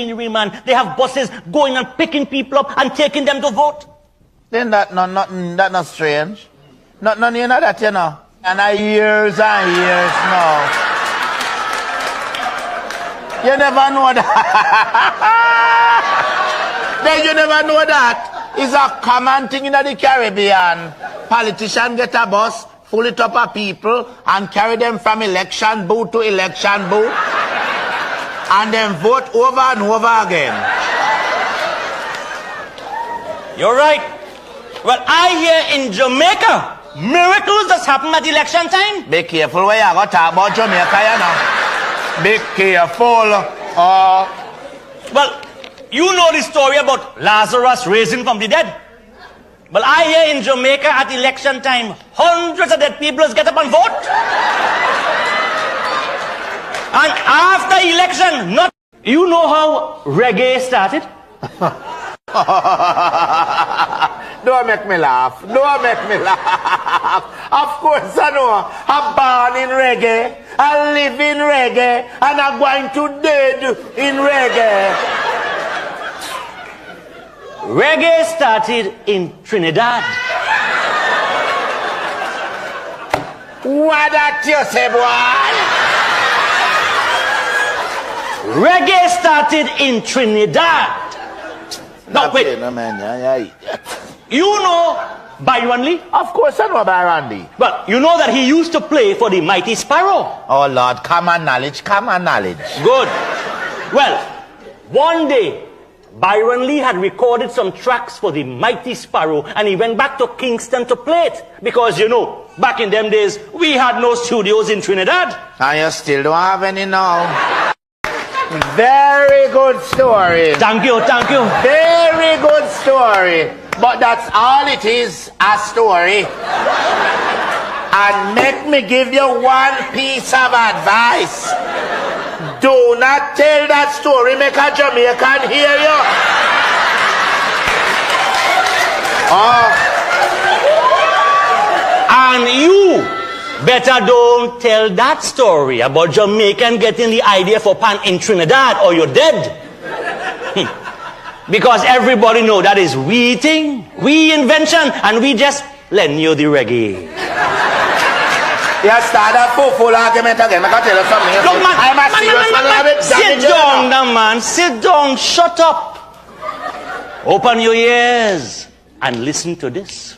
machinery, man. They have buses going and picking people up and taking them to vote. Then that not strange. None you know that, you know. And years and years now. You never know that. Then you never know that. It's a common thing in the Caribbean. Politicians get a bus, full it up of people, and carry them from election booth to election booth, and then vote over and over again. You're right. Well, I hear in Jamaica, miracles just happen at election time. Be careful where you go talk about Jamaica, you know. Be careful. Well, you know the story about Lazarus raising from the dead. Well, I hear in Jamaica at election time, hundreds of dead people get up and vote. And after election, not... You know how reggae started? Don't make me laugh. Don't make me laugh. Of course I know. I'm born in reggae. I live in reggae. And I'm going to dead in reggae. Reggae started in Trinidad. What that you say, boy? Reggae started in Trinidad. No, wait. You know Byron Lee? Of course I know Byron Lee. Well, you know that he used to play for the Mighty Sparrow. Oh Lord, common knowledge, common knowledge. Good. Well, one day, Byron Lee had recorded some tracks for the Mighty Sparrow, and he went back to Kingston to play it. Because, you know, back in them days, we had no studios in Trinidad. And you still don't have any now. Very good story. Thank you, thank you. Very good story. But that's all it is, a story. And make me give you one piece of advice. Do not tell that story, make a Jamaican hear you. And you better don't tell that story about Jamaican getting the idea for pan in Trinidad or you're dead. Because everybody know that is we thing, we invention, and we just lend you the reggae. You start a full argument again. I can tell you something. Look, man, I'm a serious man. Sit down now, man. Sit down. Shut up. Open your ears and listen to this.